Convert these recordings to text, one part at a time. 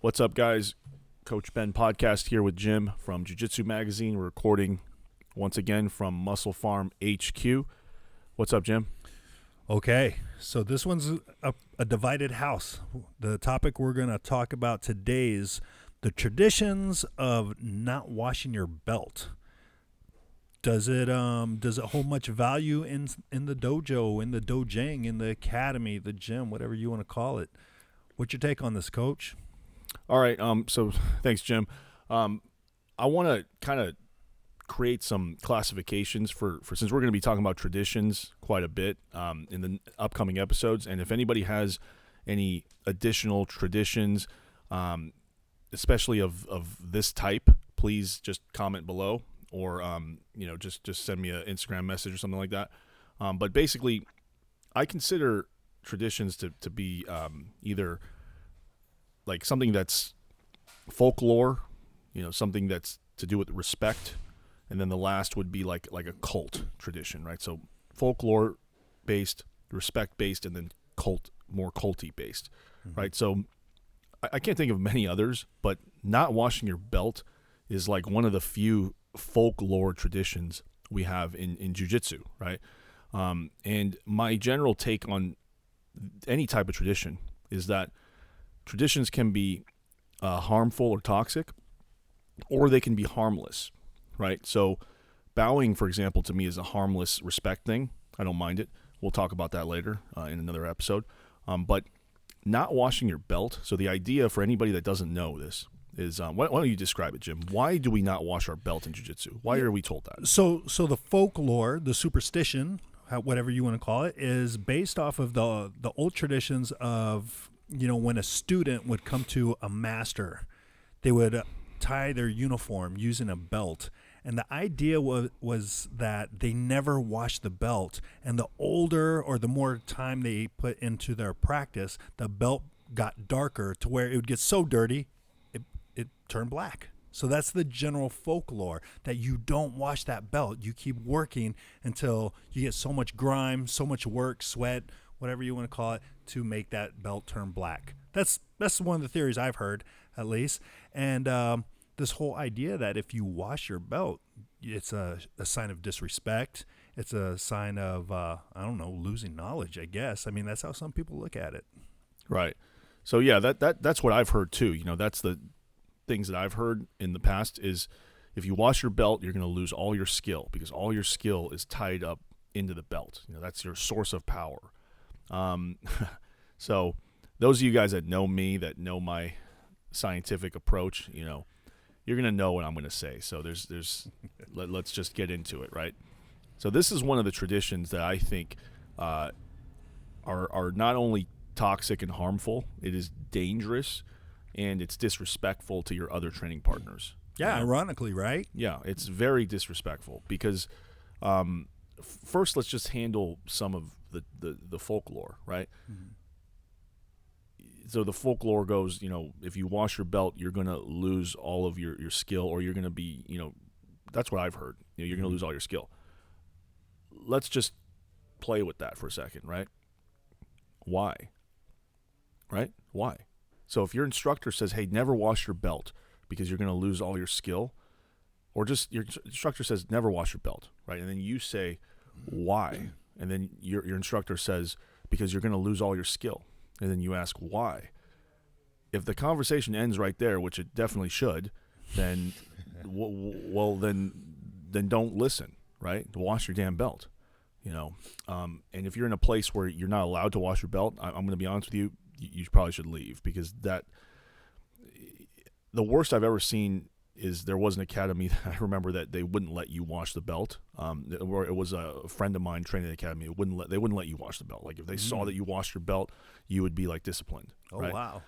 What's up, guys? Coach Ben podcast here with Jim from Jiu-Jitsu Magazine. We're recording once again from Muscle Farm HQ. What's up, Jim? Okay, so this one's a divided house. The topic we're going to talk about today is the traditions of not washing your belt. Does it hold much value in the dojo, in the dojang, in the academy, the gym, whatever you want to call it? What's your take on this, Coach? All right. So thanks, Jim. I want to kind of create some classifications for since we're going to be talking about traditions quite a bit in the upcoming episodes. And if anybody has any additional traditions, especially of this type, please just comment below or just send me an Instagram message or something like that. But basically, I consider traditions to be either like something that's folklore, something that's to do with respect, and then the last would be like a cult tradition, right? So folklore based, respect based, and then more culty based, right? So I can't think of many others, but not washing your belt is like one of the few folklore traditions we have in jiu-jitsu, right? And my general take on any type of tradition is that traditions can be harmful or toxic, or they can be harmless, right? So bowing, for example, to me is a harmless respect thing. I don't mind it. We'll talk about that later in another episode. But not washing your belt, so the idea for anybody that doesn't know this is, why don't you describe it, Jim? Why do we not wash our belt in jiu-jitsu? Why are we told that? So the folklore, the superstition, whatever you want to call it, is based off of the old traditions of, when a student would come to a master, they would tie their uniform using a belt. And the idea was that they never washed the belt. And the older or the more time they put into their practice, the belt got darker to where it would get so dirty, it turned black. So that's the general folklore, that you don't wash that belt. You keep working until you get so much grime, so much work, sweat, whatever you want to call it, to make that belt turn black. That's one of the theories I've heard, at least. And this whole idea that if you wash your belt, it's a sign of disrespect. It's a sign of, losing knowledge, I guess. I mean, that's how some people look at it. Right. So, yeah, that's what I've heard, too. That's the things that I've heard in the past is if you wash your belt, you're going to lose all your skill because all your skill is tied up into the belt. That's your source of power. So those of you guys that know me, that know my scientific approach, you're going to know what I'm going to say. So let's just get into it, right? So this is one of the traditions that I think are not only toxic and harmful, it is dangerous, and it's disrespectful to your other training partners. Yeah, ironically, right? Yeah, it's very disrespectful because first let's just handle some of the folklore, right? Mm-hmm. So the folklore goes, if you wash your belt, you're going to lose all of your skill, or you're going to be, that's what I've heard. You're going to lose all your skill. Let's just play with that for a second, right? Why? Right? Why? So if your instructor says, hey, never wash your belt because you're going to lose all your skill, or just your instructor says, never wash your belt, right? And then you say, why? And then your instructor says, because you're going to lose all your skill. And then you ask why. If the conversation ends right there, which it definitely should, then then don't listen, right? Wash your damn belt, And if you're in a place where you're not allowed to wash your belt, I'm going to be honest with you, you probably should leave, because the worst I've ever seen is there was an academy that I remember that they wouldn't let you wash the belt. It was a friend of mine training the academy. They wouldn't let you wash the belt. Like if they saw that you washed your belt, you would be like disciplined. Oh, right? Wow.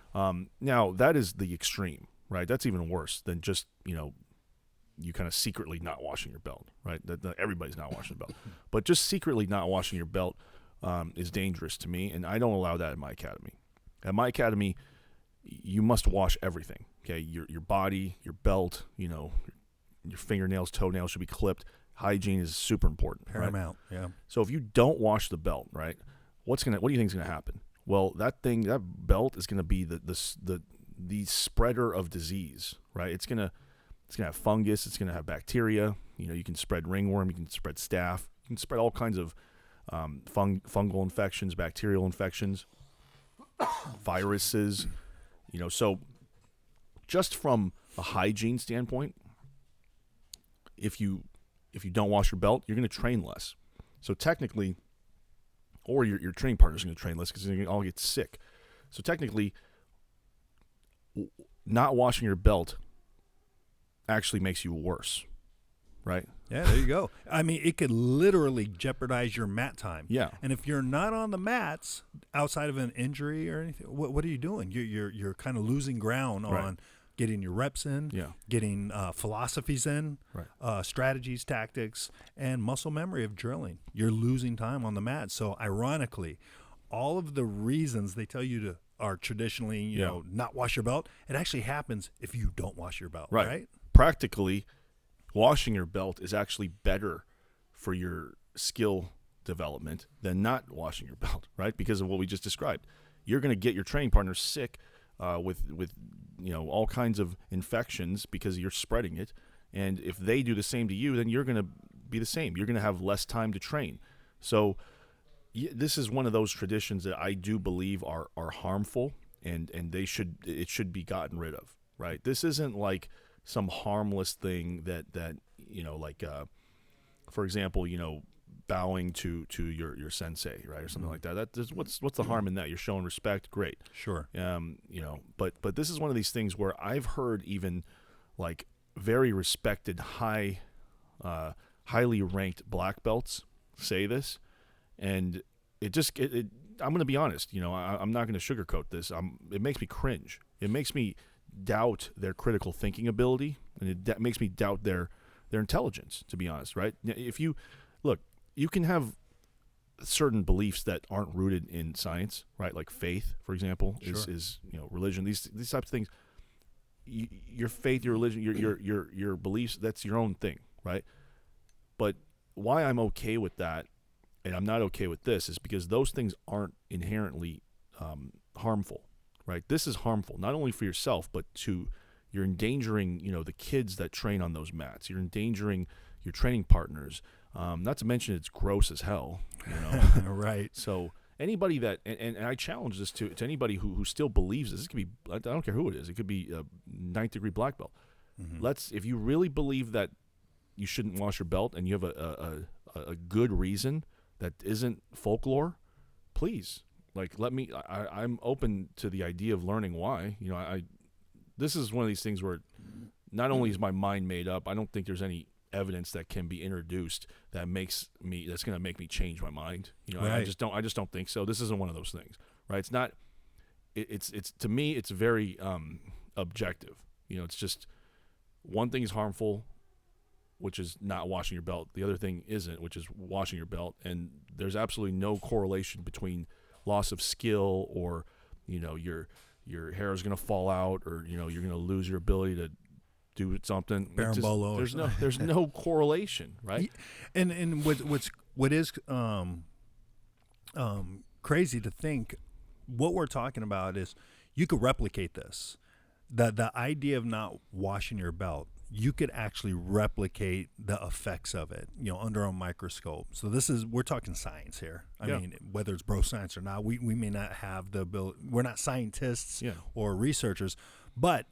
Now that is the extreme, right? That's even worse than just, you kind of secretly not washing your belt, right? That everybody's not washing the belt, but just secretly not washing your belt is dangerous to me, and I don't allow that in my academy. At my academy, you must wash everything. Okay, your body, your belt, your fingernails, toenails should be clipped. Hygiene is super important. Paramount, right? Yeah. So if you don't wash the belt, right, what do you think is going to happen? Well, that belt is going to be the the spreader of disease, right? It's gonna have fungus. It's gonna have bacteria. You can spread ringworm. You can spread staph. You can spread all kinds of fungal infections, bacterial infections, viruses. So just from a hygiene standpoint, if you don't wash your belt, you're going to train less. So technically, or your training partner's going to train less because you're going to all get sick. So technically, not washing your belt actually makes you worse, right? Yeah, there you go. I mean, it could literally jeopardize your mat time. Yeah. And if you're not on the mats outside of an injury or anything, what are you doing? You're kind of losing ground on getting your reps in, getting philosophies in, strategies, tactics, and muscle memory of drilling. You're losing time on the mat. So ironically, all of the reasons they tell you to are traditionally, you know, not wash your belt, it actually happens if you don't wash your belt, right? Practically, washing your belt is actually better for your skill development than not washing your belt, right? Because of what we just described. You're going to get your training partner sick with all kinds of infections because you're spreading it. And if they do the same to you, then you're going to be the same. You're going to have less time to train. So this is one of those traditions that I do believe are harmful, and it should be gotten rid of, right? This isn't like some harmless thing that for example, bowing to your sensei, right, or something like that. What's the harm in that? You're showing respect, great, sure. But this is one of these things where I've heard even like very respected, highly ranked black belts say this, and I'm going to be honest. I'm not going to sugarcoat this. It makes me cringe. It makes me doubt their critical thinking ability, and it makes me doubt their intelligence, to be honest, right? If you look, you can have certain beliefs that aren't rooted in science, right? Like faith, for example, is religion. These types of things. Your faith, your religion, your beliefs, that's your own thing, right? But why I'm okay with that and I'm not okay with this is because those things aren't inherently harmful, right? This is harmful not only for yourself, but you're endangering, the kids that train on those mats. You're endangering your training partners. Not to mention it's gross as hell, Right. So anybody that, and I challenge this to anybody who still believes this could be, I don't care who it is. It could be a 9th degree black belt. Mm-hmm. If you really believe that you shouldn't wash your belt and you have a good reason that isn't folklore, please, I'm open to the idea of learning why. This is one of these things where not only is my mind made up, I don't think there's any evidence that can be introduced that's going to make me change my mind. Right. I just don't think so. This isn't one of those things, right? It's not. It's to me, it's very objective. It's just one thing is harmful, which is not washing your belt. The other thing isn't, which is washing your belt. And there's absolutely no correlation between loss of skill or, your hair is going to fall out or, you're going to lose your ability to do something. There's no correlation, right? And what is crazy to think, what we're talking about is you could replicate this. The idea of not washing your belt, you could actually replicate the effects of it, under a microscope. So we're talking science here. I mean, whether it's bro science or not, we may not have the ability. We're not scientists or researchers, but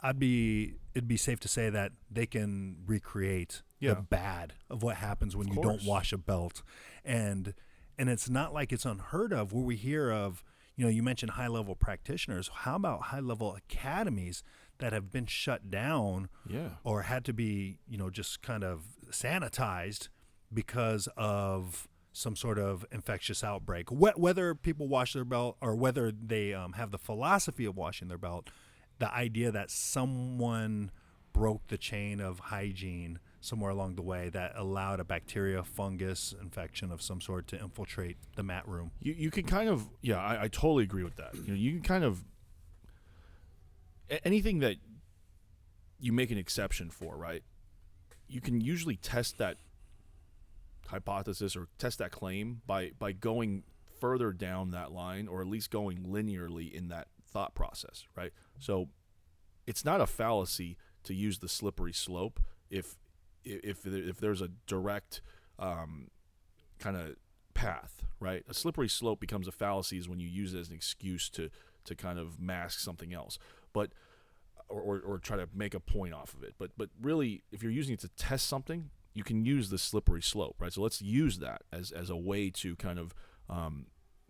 it'd be safe to say that they can recreate the bad of what happens when you don't wash a belt. And it's not like it's unheard of where we hear of, you mentioned high-level practitioners. How about high-level academies that have been shut down or had to be, just kind of sanitized because of some sort of infectious outbreak? Whether people wash their belt or whether they have the philosophy of washing their belt, the idea that someone broke the chain of hygiene somewhere along the way that allowed a bacteria, fungus infection of some sort to infiltrate the mat room. You can kind of, I totally agree with that. You can kind of, anything that you make an exception for, right? You can usually test that hypothesis or test that claim by going further down that line, or at least going linearly in that thought process, right? So it's not a fallacy to use the slippery slope if there's a direct kind of path, right? A slippery slope becomes a fallacy is when you use it as an excuse to kind of mask something else, but or try to make a point off of it. But really, if you're using it to test something, you can use the slippery slope, right? So let's use that as a way to kind of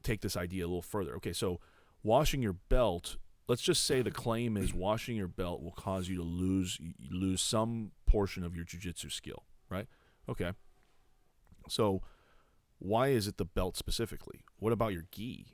take this idea a little further. Okay, so washing your belt. Let's just say the claim is washing your belt will cause you to lose some portion of your jiu-jitsu skill, right? Okay. So why is it the belt specifically? What about your gi?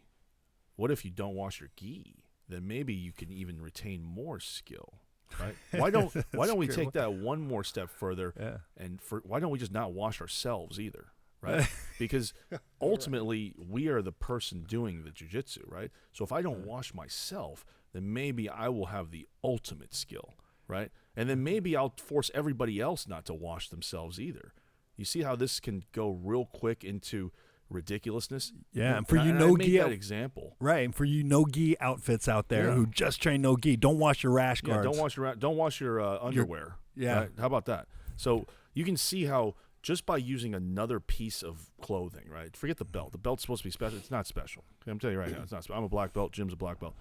What if you don't wash your gi? Then maybe you can even retain more skill, right? Why don't we take that one more step further? Yeah. And why don't we just not wash ourselves either? Right? Because ultimately we are the person doing the jiu-jitsu, right? So if I don't wash myself, then maybe I will have the ultimate skill, right? And then maybe I'll force everybody else not to wash themselves either. You see how this can go real quick into ridiculousness? Yeah, and for you no gi that example. Right, and for you no gi outfits out there who just train no gi, don't wash your rash guards. Don't wash your underwear. Right? How about that? So you can see how just by using another piece of clothing, right? Forget the belt. The belt's supposed to be special. It's not special. Okay, I'm telling you right now, it's not special. I'm a black belt. Jim's a black belt.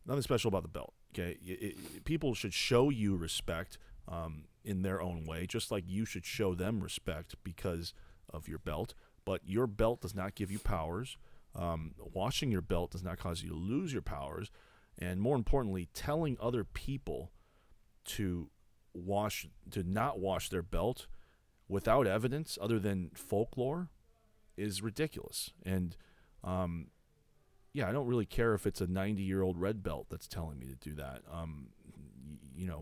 Nothing special about the belt. Okay, people should show you respect in their own way, just like you should show them respect because of your belt. But your belt does not give you powers. Washing your belt does not cause you to lose your powers. And more importantly, telling other people to not wash their belt without evidence other than folklore is ridiculous. And I don't really care if it's a 90-year-old red belt that's telling me to do that.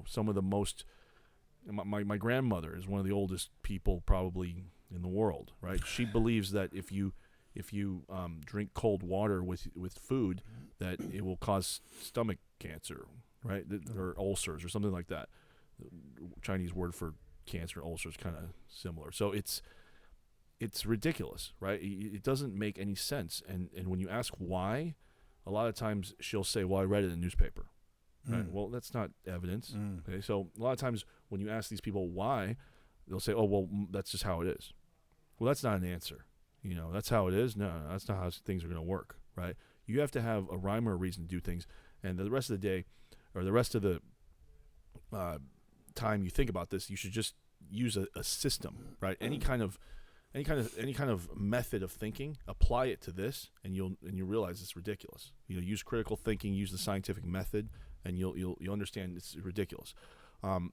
Some of the most my grandmother is one of the oldest people probably in the world, right? She believes that if you drink cold water with food, that it will cause stomach cancer, right? Or ulcers or something like that. The Chinese word for cancer, ulcers, kind of similar. So it's ridiculous, right? It doesn't make any sense. And when you ask why, a lot of times she'll say, well, I read it in the newspaper. Right? Well, that's not evidence. Okay? So a lot of times when you ask these people why, they'll say, oh, well, that's just how it is. Well, that's not an answer. That's how it is. No, that's not how things are going to work, right? You have to have a rhyme or a reason to do things. And the rest of the day, or the rest of the time you think about this, you should just use a system, right? Any kind of method of thinking, apply it to this, and you'll realize it's ridiculous. Use critical thinking, use the scientific method, and you'll understand it's ridiculous.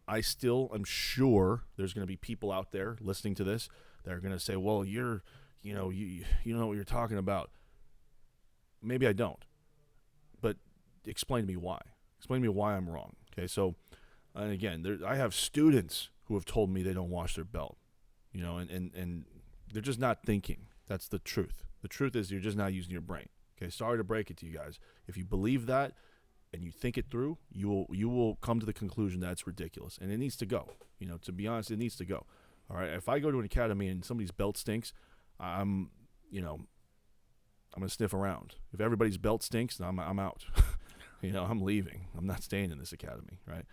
I still am sure there's going to be people out there listening to this that are going to say, well, you know what you're talking about. Maybe I don't, but explain to me why. Explain to me why I'm wrong. Okay, so and again, I have students who have told me they don't wash their belt, and they're just not thinking. That's the truth. The truth is you're just not using your brain. Okay, sorry to break it to you guys. If you believe that and you think it through, you will come to the conclusion that it's ridiculous, and it needs to go. To be honest, it needs to go. All right, if I go to an academy and somebody's belt stinks, I'm gonna sniff around. If everybody's belt stinks, I'm out. I'm leaving. I'm not staying in this academy, right?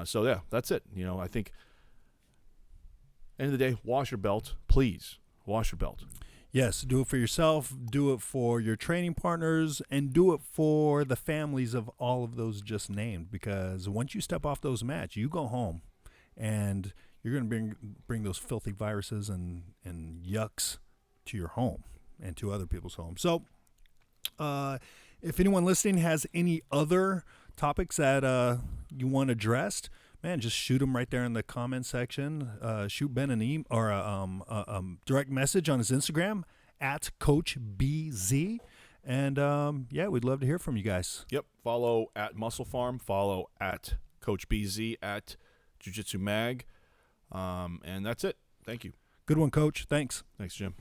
So yeah, that's it. I think end of the day, wash your belt, please. Wash your belt. Yes, do it for yourself, do it for your training partners, and do it for the families of all of those just named. Because once you step off those mats, you go home, and you're going to bring those filthy viruses and yucks to your home and to other people's homes. So, if anyone listening has any other topics that you want addressed, man, just shoot them right there in the comment section. Shoot Ben an email or a direct message on his Instagram at CoachBZ. And we'd love to hear from you guys. Yep. Follow at Muscle Farm. Follow at CoachBZ at Jiu-Jitsu Mag. And that's it. Thank you. Good one, Coach. Thanks. Thanks, Jim.